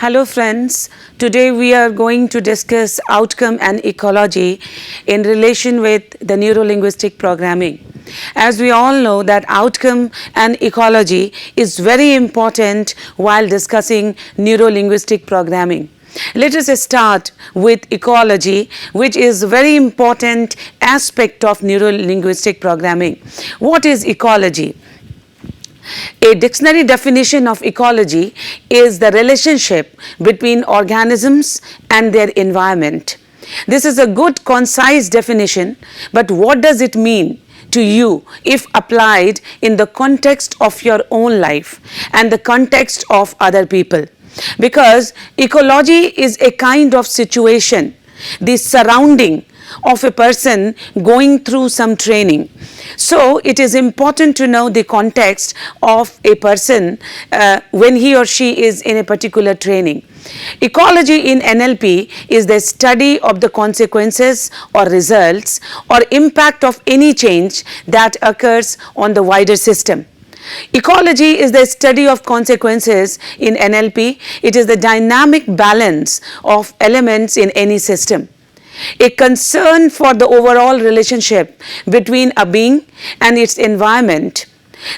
Hello friends, today we are going to discuss outcome and ecology in relation with the neuro-linguistic programming. As we all know that outcome and ecology is very important while discussing neuro-linguistic programming. Let us start with ecology, which is a very important aspect of neuro-linguistic programming. What is ecology? A dictionary definition of ecology is the relationship between organisms and their environment. This is a good, concise definition, but what does it mean to you if applied in the context of your own life and the context of other people? Because ecology is a kind of situation, the surrounding of a person going through some training. So it is important to know the context of a person when he or she is in a particular training. Ecology in NLP is the study of the consequences or results or impact of any change that occurs on the wider system. Ecology is the study of consequences in NLP. It is the dynamic balance of elements in any system. A concern for the overall relationship between a being and its environment.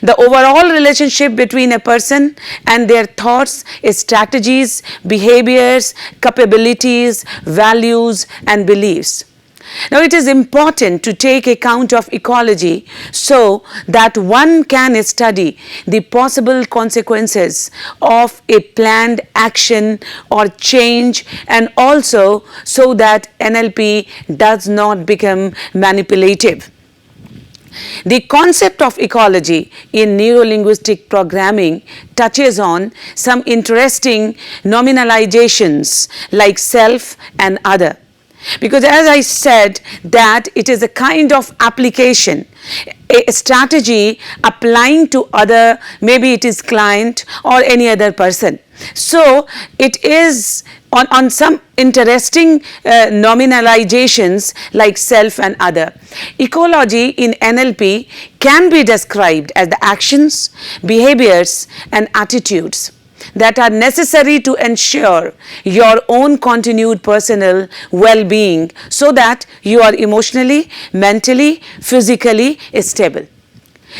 The overall relationship between a person and their thoughts, strategies, behaviors, capabilities, values and beliefs. Now it is important to take account of ecology so that one can study the possible consequences of a planned action or change, and also so that NLP does not become manipulative. The concept of ecology in neuro-linguistic programming touches on some interesting nominalizations like self and other. Because as I said that it is a kind of application, a strategy applying to other, maybe it is client or any other person. So it is on some interesting nominalizations like self and other. Ecology in NLP can be described as the actions, behaviors and attitudes that are necessary to ensure your own continued personal well-being so that you are emotionally, mentally, physically stable.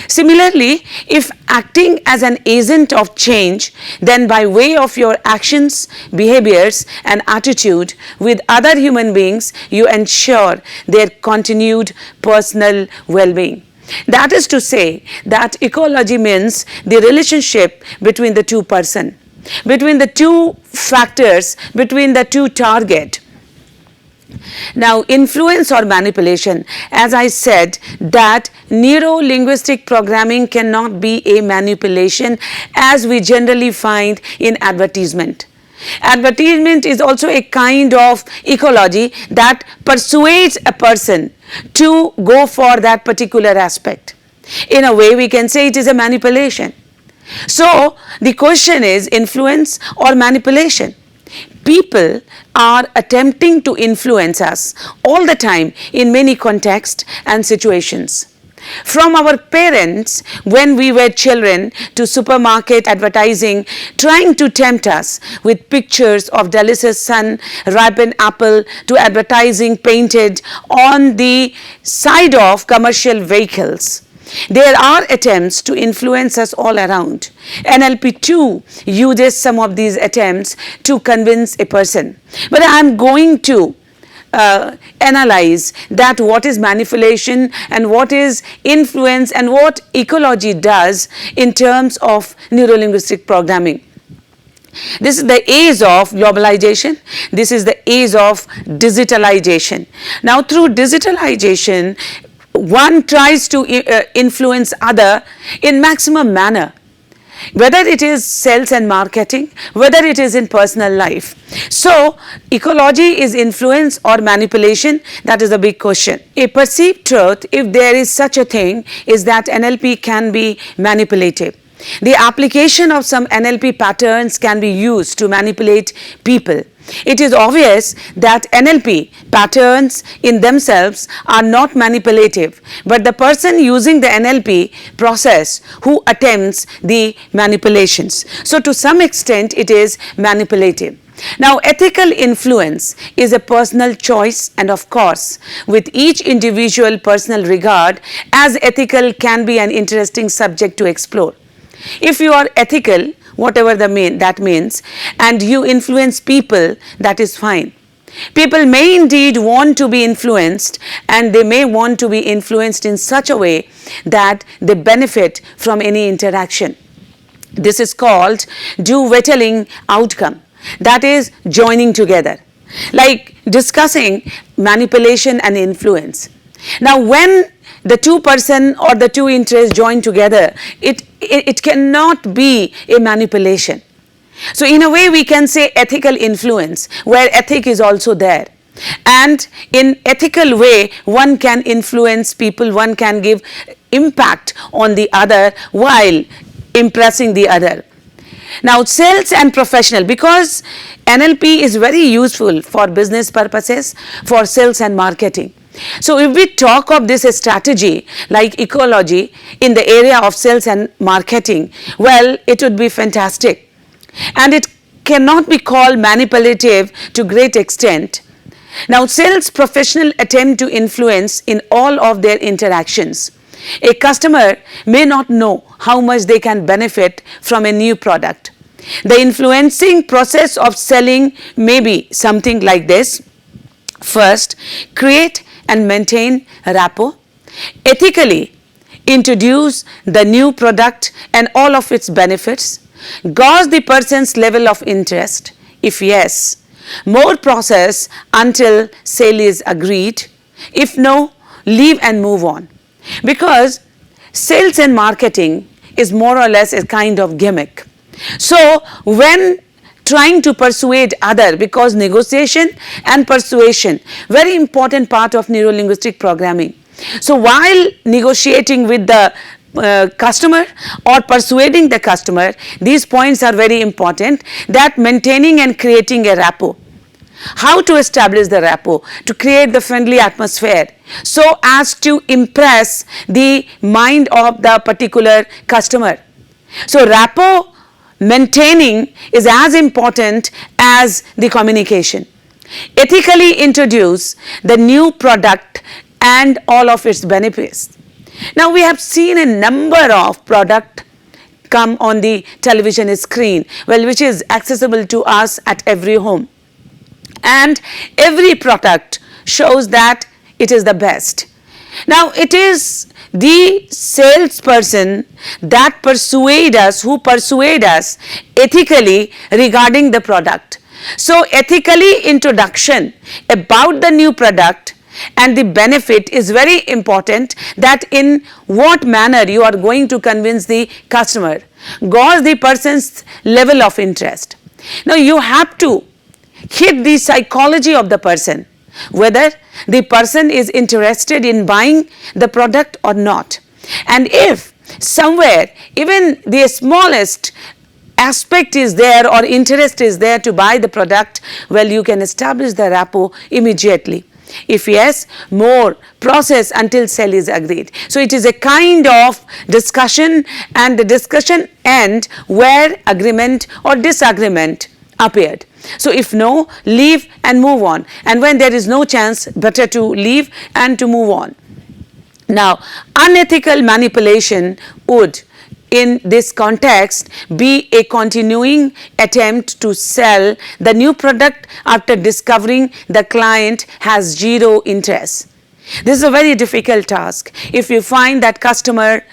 Similarly, if acting as an agent of change, then by way of your actions, behaviors and attitude with other human beings, you ensure their continued personal well-being. That is to say that ecology means the relationship between the two person, between the two factors, between the two target. Now influence or manipulation, as I said that neuro-linguistic programming cannot be a manipulation as we generally find in advertisement. Advertisement is also a kind of ecology that persuades a person to go for that particular aspect. In a way we can say it is a manipulation. So the question is influence or manipulation. People are attempting to influence us all the time in many contexts and situations. From our parents when we were children to supermarket advertising trying to tempt us with pictures of delicious sun-ripened apple to advertising painted on the side of commercial vehicles. There are attempts to influence us all around. NLP too uses some of these attempts to convince a person. But I am going to analyze that what is manipulation and what is influence and what ecology does in terms of neuro-linguistic programming. This is the age of globalization. This is the age of digitalization. Now through digitalization, one tries to influence other in maximum manner, whether it is sales and marketing, whether it is in personal life. So ecology is influence or manipulation, that is a big question. A perceived truth, if there is such a thing, is that NLP can be manipulative. The application of some NLP patterns can be used to manipulate people. It is obvious that NLP patterns in themselves are not manipulative, but the person using the NLP process who attempts the manipulations. So, to some extent it is manipulative. Now, ethical influence is a personal choice, and of course, with each individual personal regard, as ethical can be an interesting subject to explore. If you are ethical, whatever that means, and you influence people, that is fine. People may indeed want to be influenced, and they may want to be influenced in such a way that they benefit from any interaction. This is called duvetting outcome, that is joining together, like discussing manipulation and influence. Now, when the two person or the two interests join together, it cannot be a manipulation. So, in a way we can say ethical influence, where ethic is also there, and in ethical way one can influence people, one can give impact on the other while impressing the other. Now, sales and professional, because NLP is very useful for business purposes, for sales and marketing. So, if we talk of this strategy like ecology in the area of sales and marketing, well, it would be fantastic, and it cannot be called manipulative to great extent. Now, sales professional attempt to influence in all of their interactions. A customer may not know how much they can benefit from a new product. The influencing process of selling may be something like this. First, create and maintain rapport. Ethically introduce the new product and all of its benefits. Gauge the person's level of interest. If yes, more process until sale is agreed. If no, leave and move on. Because sales and marketing is more or less a kind of gimmick. So, when trying to persuade other, because negotiation and persuasion, very important part of neuro-linguistic programming. So, while negotiating with the customer or persuading the customer, these points are very important, that maintaining and creating a rapport. How to establish the rapport? To create the friendly atmosphere so as to impress the mind of the particular customer. So, rapport maintaining is as important as the communication. Ethically introduce the new product and all of its benefits. Now, we have seen a number of products come on the television screen, well, which is accessible to us at every home, and every product shows that it is the best. Now, it is the salesperson that persuade us, who persuade us ethically regarding the product. So, ethically introduction about the new product and the benefit is very important, that in what manner you are going to convince the customer, gauge the person's level of interest. Now, you have to hit the psychology of the person, whether the person is interested in buying the product or not. And if somewhere even the smallest aspect is there or interest is there to buy the product, well, you can establish the rapport immediately. If yes, more process until sale is agreed. So, it is a kind of discussion, and the discussion end where agreement or disagreement appeared. So, if no, leave and move on, and when there is no chance, better to leave and to move on. Now, unethical manipulation would in this context be a continuing attempt to sell the new product after discovering the client has zero interest. This is a very difficult task. If you find that customer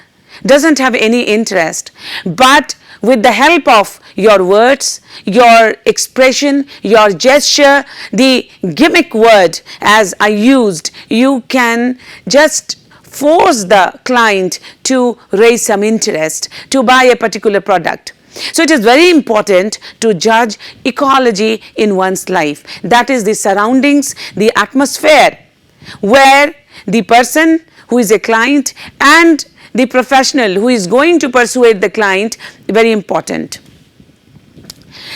doesn't have any interest, but with the help of your words, your expression, your gesture, the gimmick word as I used, you can just force the client to raise some interest to buy a particular product. So, it is very important to judge ecology in one's life, that is the surroundings, the atmosphere where the person who is a client and the professional who is going to persuade the client, very important.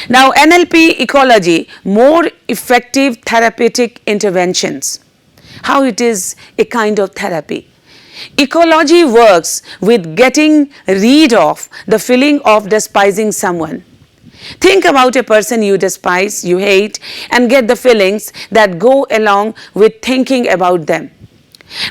Now, NLP ecology, more effective therapeutic interventions. How it is a kind of therapy. Ecology works with getting rid of the feeling of despising someone. Think about a person you despise, you hate, and get the feelings that go along with thinking about them.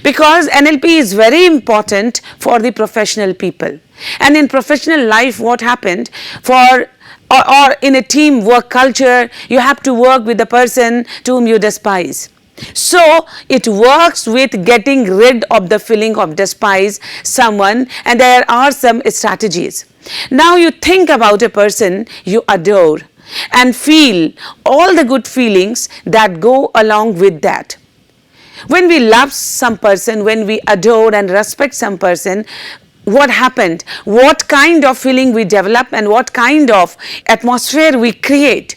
Because NLP is very important for the professional people. And in professional life, what happened for or in a team work culture, you have to work with the person to whom you despise. So it works with getting rid of the feeling of despise someone, and there are some strategies. Now you think about a person you adore and feel all the good feelings that go along with that. When we love some person, when we adore and respect some person, what happened? What kind of feeling we develop and what kind of atmosphere we create?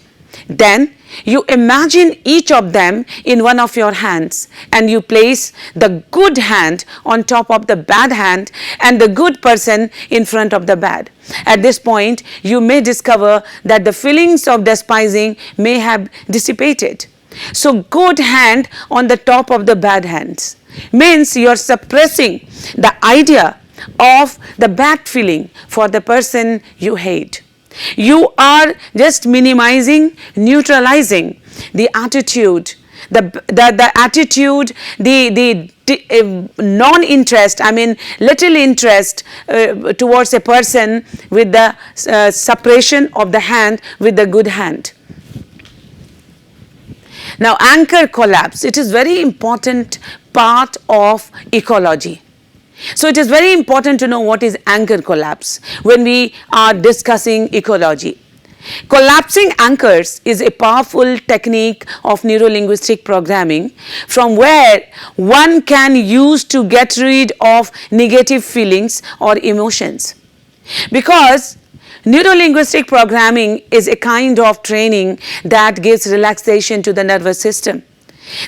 Then you imagine each of them in one of your hands and you place the good hand on top of the bad hand and the good person in front of the bad. At this point, you may discover that the feelings of despising may have dissipated. So, good hand on the top of the bad hands means you are suppressing the idea of the bad feeling for the person you hate. You are just minimizing, neutralizing the attitude, the attitude, the non-interest, I mean little interest towards a person with the suppression of the hand with the good hand. Now, anchor collapse, it is very important part of ecology. So, it is very important to know what is anchor collapse when we are discussing ecology. Collapsing anchors is a powerful technique of neuro-linguistic programming from where one can use to get rid of negative feelings or emotions. Because neuro-linguistic programming is a kind of training that gives relaxation to the nervous system,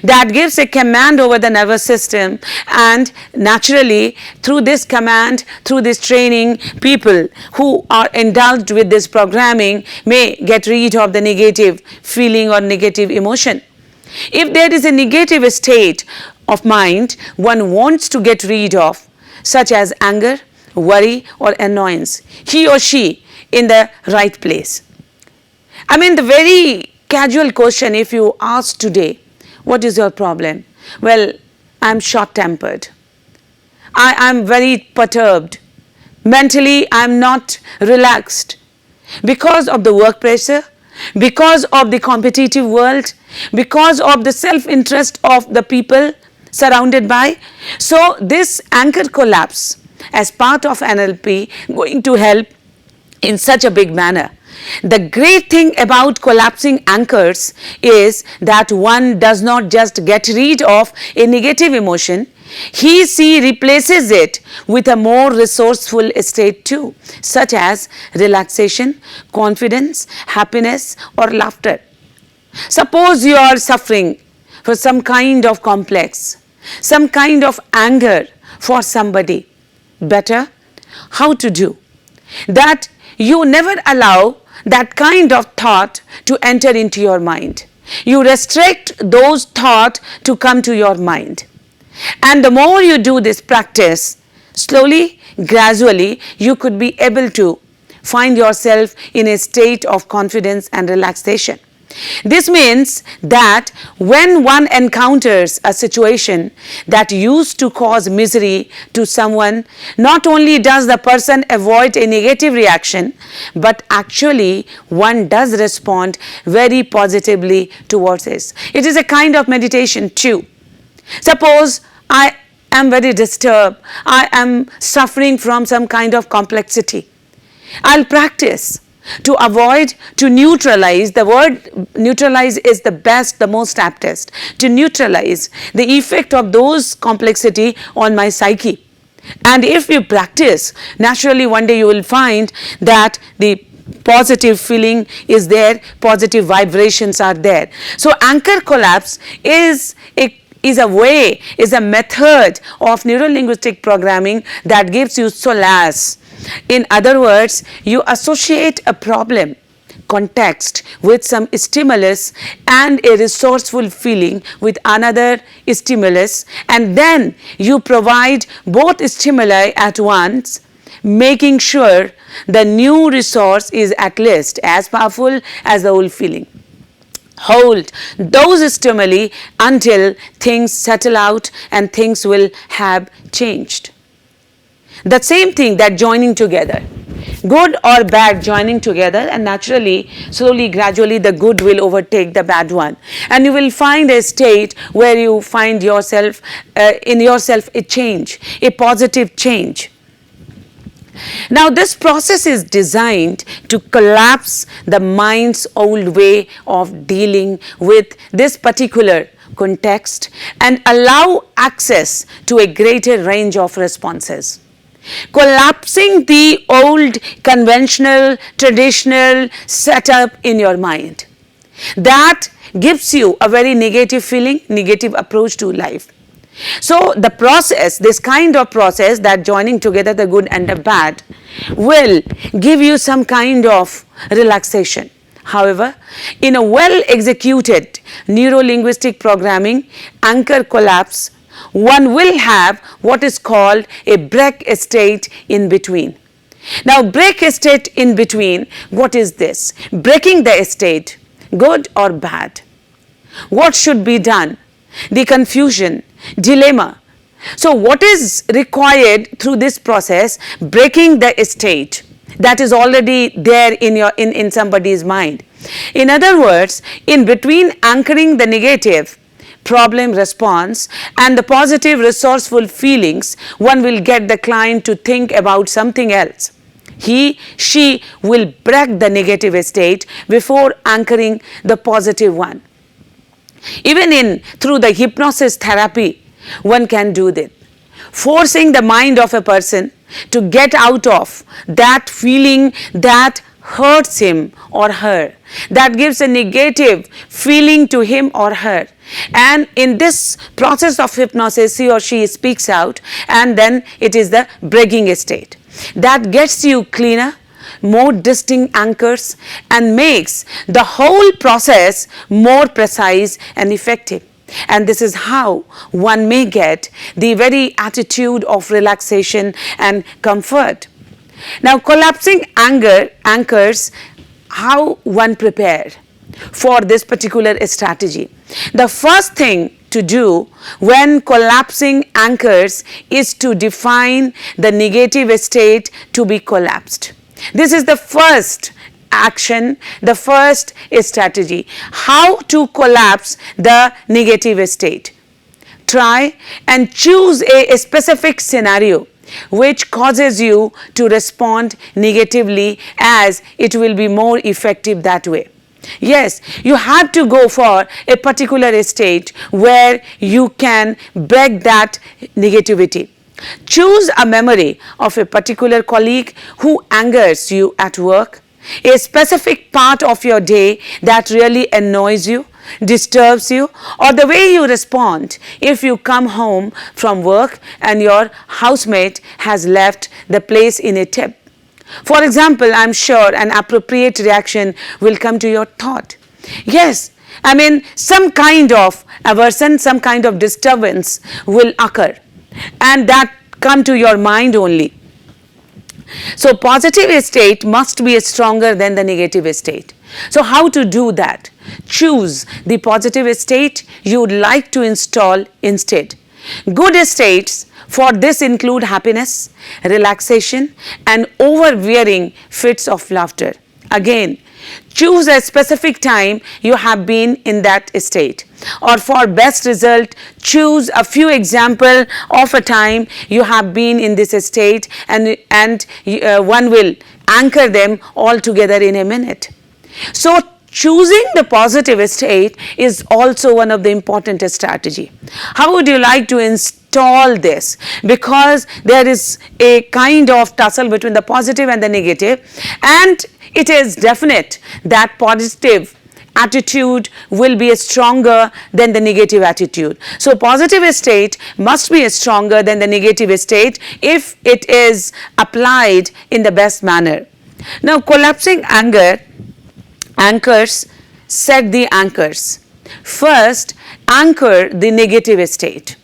that gives a command over the nervous system, and naturally through this command, through this training, people who are indulged with this programming may get rid of the negative feeling or negative emotion. If there is a negative state of mind one wants to get rid of, such as anger, worry or annoyance, he or she in the right place. I mean, the very casual question, if you ask today, what is your problem? Well, I am short-tempered. I am very perturbed. Mentally, I am not relaxed because of the work pressure, because of the competitive world, because of the self-interest of the people surrounded by. So, this anchor collapse as part of NLP going to help in such a big manner. The great thing about collapsing anchors is that one does not just get rid of a negative emotion, she replaces it with a more resourceful state too, such as relaxation, confidence, happiness or laughter. Suppose you are suffering for some kind of complex, some kind of anger for somebody. Better how to do that? You never allow that kind of thought to enter into your mind. You restrict those thoughts to come to your mind. And the more you do this practice, slowly, gradually, you could be able to find yourself in a state of confidence and relaxation. This means that when one encounters a situation that used to cause misery to someone, not only does the person avoid a negative reaction, but actually one does respond very positively towards this. It is a kind of meditation too. Suppose I am very disturbed, I am suffering from some kind of complexity. I'll practice to avoid, to neutralize. The word neutralize is the best, the most aptest, to neutralize the effect of those complexity on my psyche. And if you practice, naturally one day you will find that the positive feeling is there, positive vibrations are there. So anchor collapse is a is a way, is a method of neuro-linguistic programming that gives you solace. In other words, you associate a problem context with some stimulus and a resourceful feeling with another stimulus, and then you provide both stimuli at once, making sure the new resource is at least as powerful as the old feeling. Hold those stimuli until things settle out and things will have changed. The same thing, that joining together, good or bad joining together, and naturally, slowly, gradually the good will overtake the bad one, and you will find a state where you find yourself in yourself a change, a positive change. Now this process is designed to collapse the mind's old way of dealing with this particular context and allow access to a greater range of responses. Collapsing the old conventional, traditional setup in your mind that gives you a very negative feeling, negative approach to life. So the process, this kind of process, that joining together the good and the bad, will give you some kind of relaxation. However, in a well executed neuro-linguistic programming anchor collapse, one will have what is called a break state in between. Now break state in between, what is this? Breaking the state, good or bad? What should be done? The confusion, dilemma. So what is required through this process? Breaking the state that is already there in somebody's mind. In other words, in between anchoring the negative problem response and the positive resourceful feelings, one will get the client to think about something else. She will break the negative state before anchoring the positive one. Even through the hypnosis therapy, one can do this, forcing the mind of a person to get out of that feeling that hurts him or her, that gives a negative feeling to him or her. And in this process of hypnosis, he or she speaks out, and then it is the breaking state that gets you cleaner, more distinct anchors, and makes the whole process more precise and effective. And this is how one may get the very attitude of relaxation and comfort. Now collapsing anchors, how one prepare for this particular strategy. The first thing to do when collapsing anchors is to define the negative state to be collapsed. This is the first action, the first strategy. How to collapse the negative state? Try and choose a specific scenario which causes you to respond negatively, as it will be more effective that way. Yes, you have to go for a particular state where you can break that negativity. Choose a memory of a particular colleague who angers you at work, a specific part of your day that really annoys you, disturbs you, or the way you respond if you come home from work and your housemate has left the place in a tip. For example, I am sure an appropriate reaction will come to your thought. Yes, I mean, some kind of aversion, some kind of disturbance will occur, and that come to your mind only. So positive state must be stronger than the negative state. So how to do that? Choose the positive state you would like to install instead. Good states for this include happiness, relaxation, and overbearing fits of laughter. Again, choose a specific time you have been in that state, or for best result, choose a few examples of a time you have been in this state, and one will anchor them all together in a minute. So choosing the positive state is also one of the important strategy. How would you like to install this? Because there is a kind of tussle between the positive and the negative, and it is definite that positive attitude will be stronger than the negative attitude. So positive state must be stronger than the negative state if it is applied in the best manner. Now collapsing anchors set the anchors. First, anchor the negative state.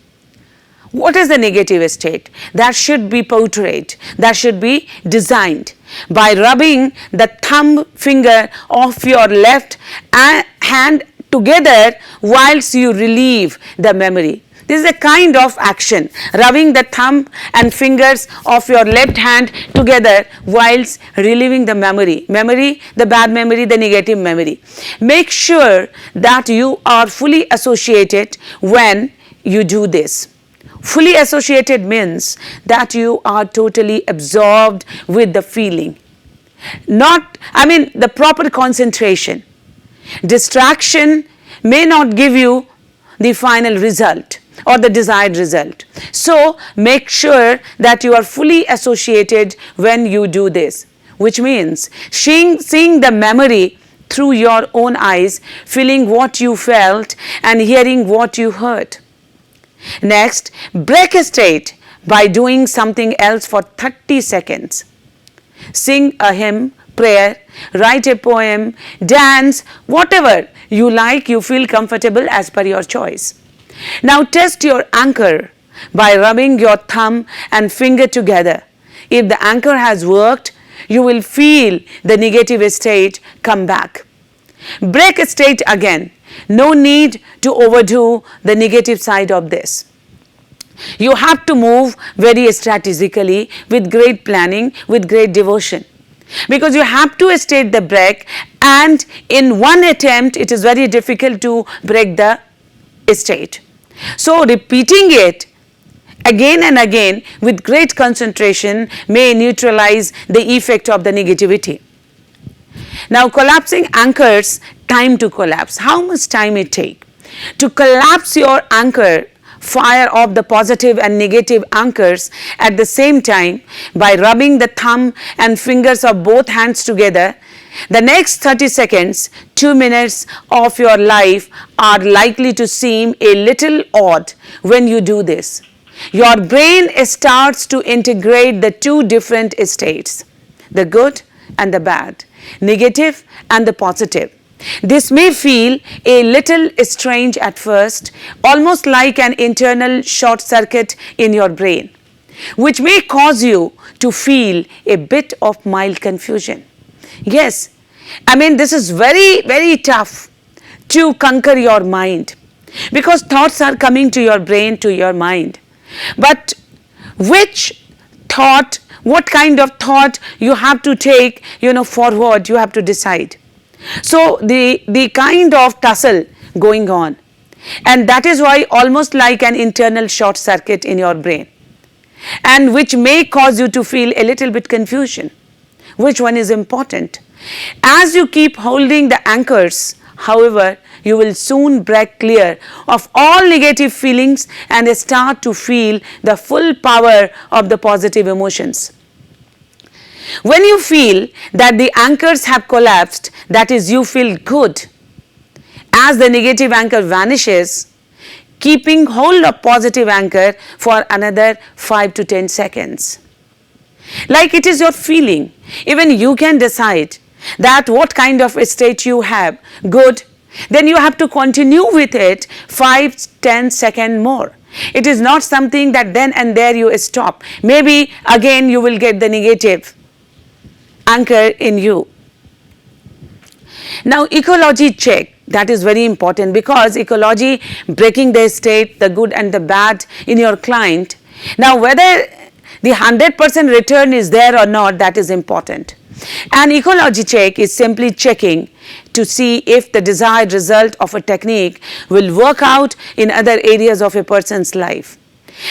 What is the negative state? That should be portrayed, that should be designed by rubbing the thumb finger of your left hand together whilst you relieve the memory. This is a kind of action, rubbing the thumb and fingers of your left hand together whilst relieving the memory. Memory, the bad memory, the negative memory. Make sure that you are fully associated when you do this. Fully associated means that you are totally absorbed with the feeling. The proper concentration. Distraction may not give you the final result or the desired result. So make sure that you are fully associated when you do this, which means seeing the memory through your own eyes, feeling what you felt and hearing what you heard. Next, break a state by doing something else for 30 seconds. Sing a hymn, prayer, write a poem, dance, whatever you like, you feel comfortable as per your choice. Now test your anchor by rubbing your thumb and finger together. If the anchor has worked, you will feel the negative state come back. Break a state again. No need to overdo the negative side of this. You have to move very strategically, with great planning, with great devotion. Because you have to state the break, and in one attempt it is very difficult to break the state. So repeating it again and again with great concentration may neutralize the effect of the negativity. Now collapsing anchors, time to collapse. How much time it take? To collapse your anchor, fire off the positive and negative anchors at the same time by rubbing the thumb and fingers of both hands together. The next 30 seconds, 2 minutes of your life are likely to seem a little odd when you do this. Your brain starts to integrate the two different states, the good and the bad, negative and the positive. This may feel a little strange at first, almost like an internal short circuit in your brain, which may cause you to feel a bit of mild confusion. Yes, this is very, very tough to conquer your mind, because thoughts are coming to your brain, to your mind. But which thought, what kind of thought you have to take, forward, you have to decide. So the kind of tussle going on, and that is why almost like an internal short circuit in your brain, and which may cause you to feel a little bit confusion. Which one is important? As you keep holding the anchors, however, you will soon break clear of all negative feelings and start to feel the full power of the positive emotions. When you feel that the anchors have collapsed, that is, you feel good. As the negative anchor vanishes, keeping hold of positive anchor for another 5 to 10 seconds. Like it is your feeling. Even you can decide that what kind of a state you have, good, then you have to continue with it 5-10 seconds more. It is not something that then and there you stop. Maybe again you will get the negative anchor in you. Now ecology check, that is very important, because ecology, breaking the state, the good and the bad in your client. Now whether the 100% return is there or not, that is important. An ecology check is simply checking to see if the desired result of a technique will work out in other areas of a person's life.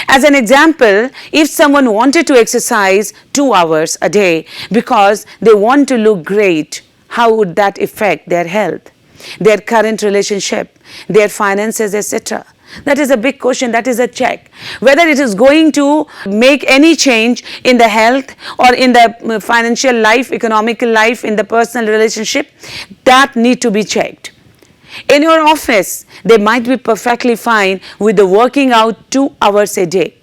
As an example, if someone wanted to exercise 2 hours a day because they want to look great, how would that affect their health, their current relationship, their finances, etc.? That is a big question, that is a check. Whether it is going to make any change in the health or in the financial life, economical life, in the personal relationship, that need to be checked. In your office, they might be perfectly fine with the working out 2 hours a day.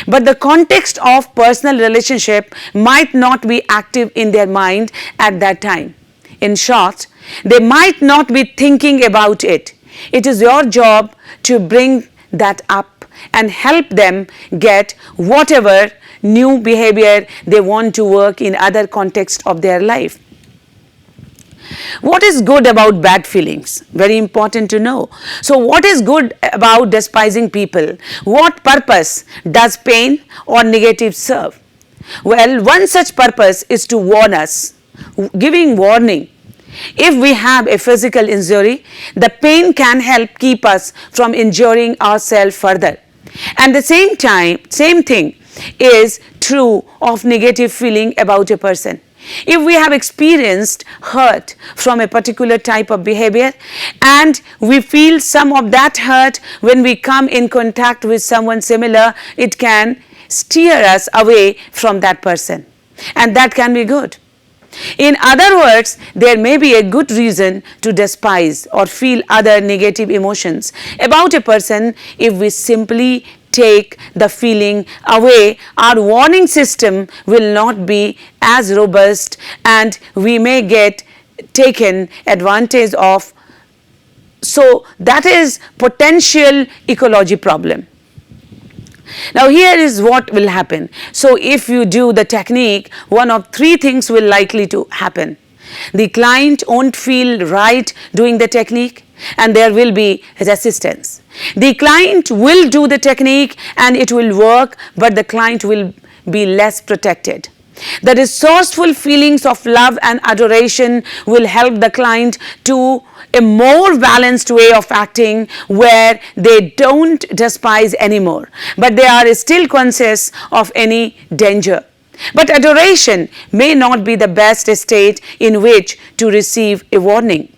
But the context of personal relationship might not be active in their mind at that time. In short, they might not be thinking about it. It is your job to bring that up and help them get whatever new behavior they want to work in other contexts of their life. What is good about bad feelings? Very important to know. So, what is good about despising people? What purpose does pain or negative serve? Well, one such purpose is to warn us, giving warning. If we have a physical injury, the pain can help keep us from injuring ourselves further. And the same thing is true of negative feeling about a person. If we have experienced hurt from a particular type of behavior and we feel some of that hurt when we come in contact with someone similar, it can steer us away from that person, and that can be good. In other words, there may be a good reason to despise or feel other negative emotions about a person. If we simply take the feeling away, our warning system will not be as robust and we may get taken advantage of. So, that is potential ecology problem. Now, here is what will happen. So, if you do the technique, one of 3 things will likely to happen. The client won't feel right doing the technique and there will be resistance. The client will do the technique and it will work, but the client will be less protected. The resourceful feelings of love and adoration will help the client to a more balanced way of acting where they don't despise anymore, but they are still conscious of any danger. But adoration may not be the best state in which to receive a warning.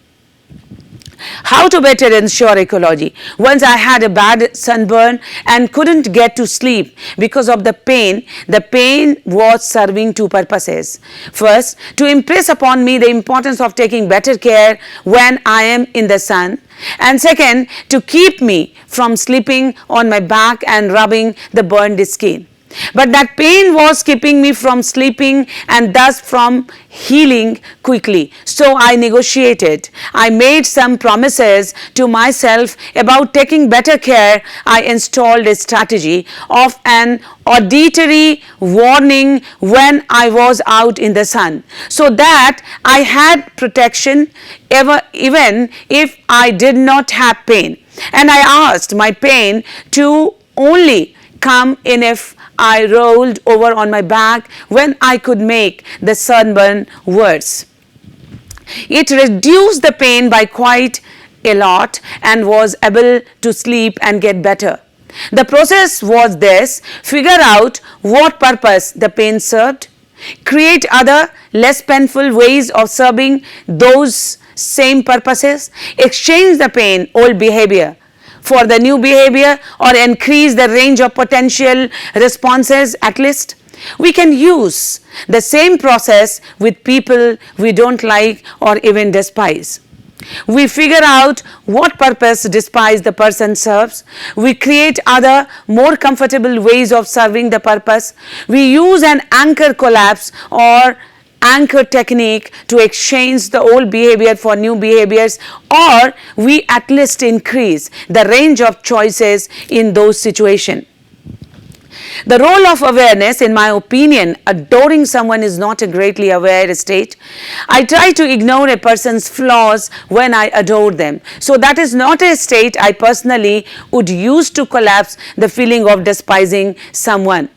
How to better ensure ecology? Once I had a bad sunburn and couldn't get to sleep because of the pain. The pain was serving 2 purposes. First, to impress upon me the importance of taking better care when I am in the sun. And second, to keep me from sleeping on my back and rubbing the burned skin. But that pain was keeping me from sleeping and thus from healing quickly. So I negotiated. I made some promises to myself about taking better care. I installed a strategy of an auditory warning when I was out in the sun, so that I had protection even if I did not have pain. And I asked my pain to only come in if I rolled over on my back when I could make the sunburn worse. It reduced the pain by quite a lot and was able to sleep and get better. The process was this: figure out what purpose the pain served, create other less painful ways of serving those same purposes, exchange the pain old behavior for the new behavior or increase the range of potential responses at least. We can use the same process with people we don't like or even despise. We figure out what purpose despise the person serves. We create other more comfortable ways of serving the purpose. We use an anchor collapse or anchor technique to exchange the old behavior for new behaviors, or we at least increase the range of choices in those situations. The role of awareness, in my opinion, adoring someone is not a greatly aware state. I try to ignore a person's flaws when I adore them. So that is not a state I personally would use to collapse the feeling of despising someone.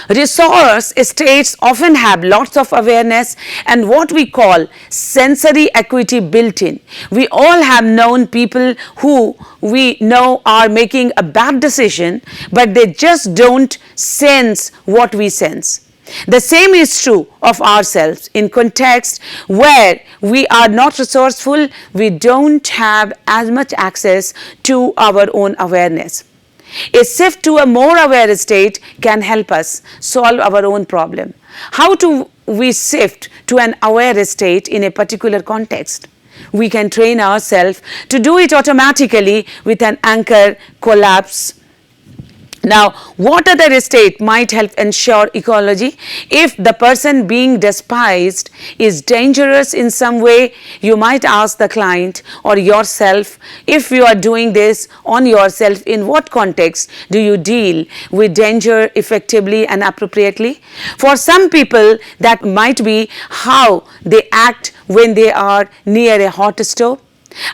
Resource states often have lots of awareness and what we call sensory acuity built in. We all have known people who we know are making a bad decision, but they just don't sense what we sense. The same is true of ourselves. In context where we are not resourceful, we don't have as much access to our own awareness. A shift to a more aware state can help us solve our own problem. How do we shift to an aware state in a particular context? we can train ourselves to do it automatically with an anchor collapse. Now, what other state might help ensure ecology? If the person being despised is dangerous in some way, you might ask the client or yourself, if you are doing this on yourself, in what context do you deal with danger effectively and appropriately? For some people, that might be how they act when they are near a hot stove.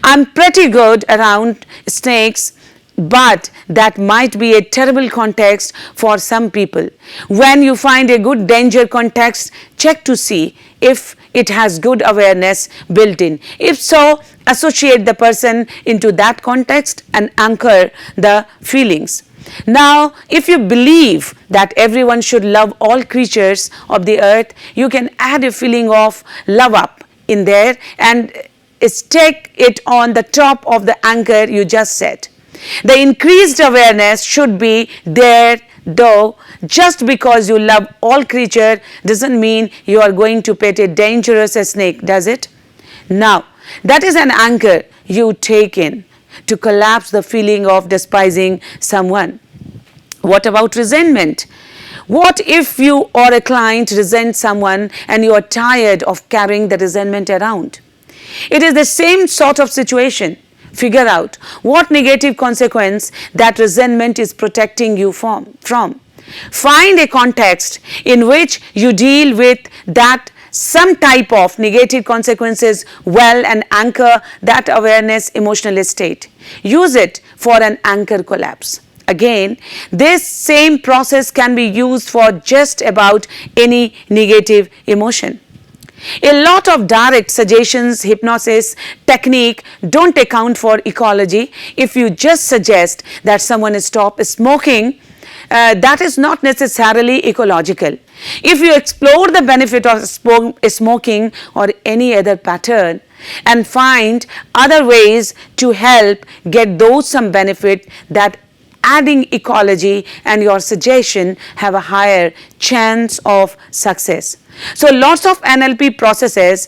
I'm pretty good around snakes, but that might be a terrible context for some people. When you find a good danger context, check to see if it has good awareness built in. If so, associate the person into that context and anchor the feelings. Now, if you believe that everyone should love all creatures of the earth, you can add a feeling of love up in there and stick it on the top of the anchor you just set. The increased awareness should be there, though. Just because you love all creatures doesn't mean you are going to pet a dangerous snake, does it? Now, that is an anchor you take in to collapse the feeling of despising someone. What about resentment? What if you or a client resent someone and you are tired of carrying the resentment around? It is the same sort of situation. Figure out what negative consequence that resentment is protecting you from. Find a context in which you deal with that some type of negative consequences well and anchor that awareness emotional state. Use it for an anchor collapse. Again, this same process can be used for just about any negative emotion. A lot of direct suggestions, hypnosis technique don't account for ecology. If you just suggest that someone stop smoking, that is not necessarily ecological. If you explore the benefit of smoking or any other pattern and find other ways to help get those some benefit, that adding ecology and your suggestion have a higher chance of success. So, lots of NLP processes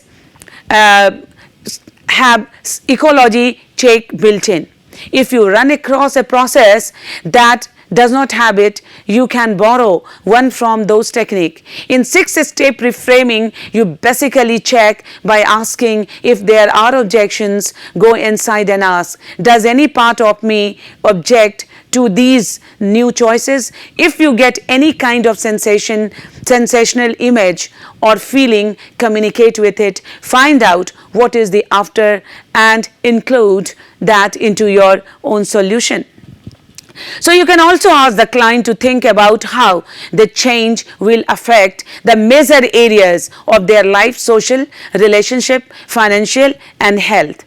have ecology check built in. If you run across a process that does not have it, you can borrow one from those techniques. In 6-step reframing, you basically check by asking if there are objections, go inside and ask, does any part of me object to these new choices? If you get any kind of sensational image or feeling, communicate with it, find out what is the after and include that into your own solution. So, you can also ask the client to think about how the change will affect the major areas of their life: social, relationship, financial and health.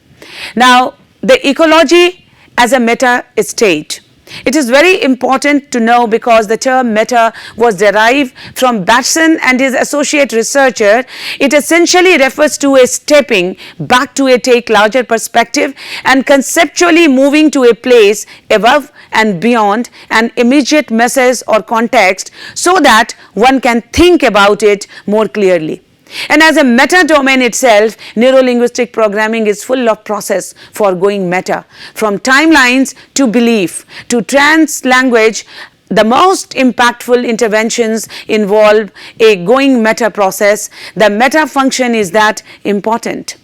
Now, the ecology as a meta state. It is very important to know because the term meta was derived from Batson and his associate researcher. It essentially refers to a stepping back to a take larger perspective and conceptually moving to a place above and beyond an immediate message or context so that one can think about it more clearly. And as a meta domain itself, neuro-linguistic programming is full of process for going meta, from timelines to belief to trans language. The most impactful interventions involve a going meta process. The meta function is that important.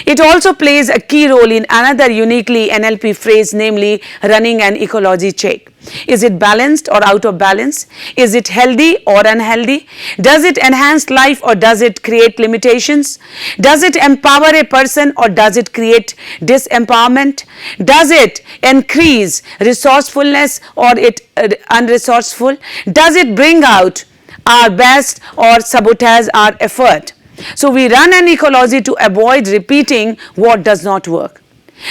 It also plays a key role in another uniquely NLP phrase, namely running an ecology check. Is it balanced or out of balance? Is it healthy or unhealthy? Does it enhance life or does it create limitations? Does it empower a person or does it create disempowerment? Does it increase resourcefulness or it unresourceful? Does it bring out our best or sabotage our effort? So, we run an ecology to avoid repeating what does not work.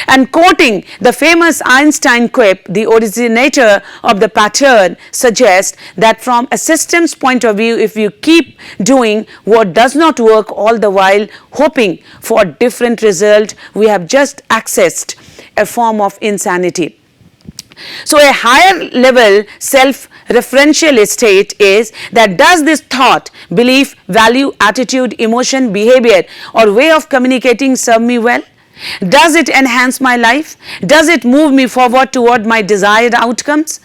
And quoting the famous Einstein quip, the originator of the pattern suggests that from a systems point of view, if you keep doing what does not work all the while hoping for different result, we have just accessed a form of insanity. So, a higher level self-referential state is that does this thought, belief, value, attitude, emotion, behavior or way of communicating serve me well? Does it enhance my life? Does it move me forward toward my desired outcomes?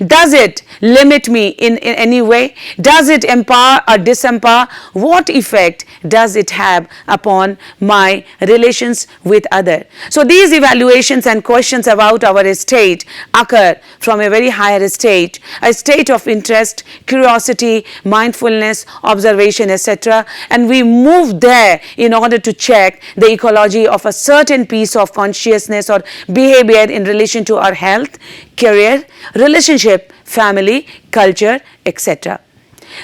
Does it limit me in any way? Does it empower or disempower? What effect does it have upon my relations with others? So these evaluations and questions about our state occur from a very higher state, a state of interest, curiosity, mindfulness, observation, etc. And we move there in order to check the ecology of a certain piece of consciousness or behavior in relation to our health, career, relationship, family, culture, etc.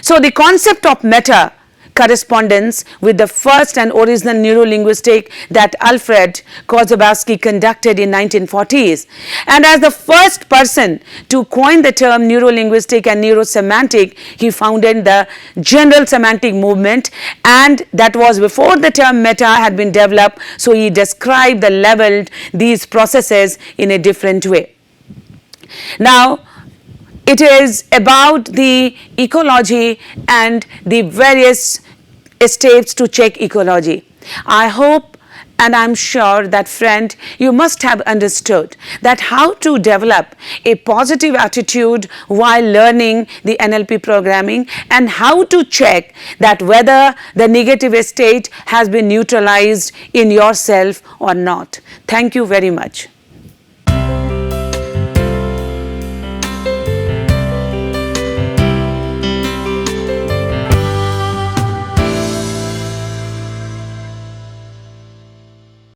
So the concept of meta correspondence with the first and original neurolinguistic that Alfred Korzybowski conducted in 1940s, and as the first person to coin the term neurolinguistic and neurosemantic, he founded the general semantic movement, and that was before the term meta had been developed. So he described the leveled these processes in a different way. Now it is about the ecology and the various steps to check ecology. I hope and I am sure that, friend, you must have understood that how to develop a positive attitude while learning the NLP programming, and how to check that whether the negative state has been neutralized in yourself or not. Thank you very much.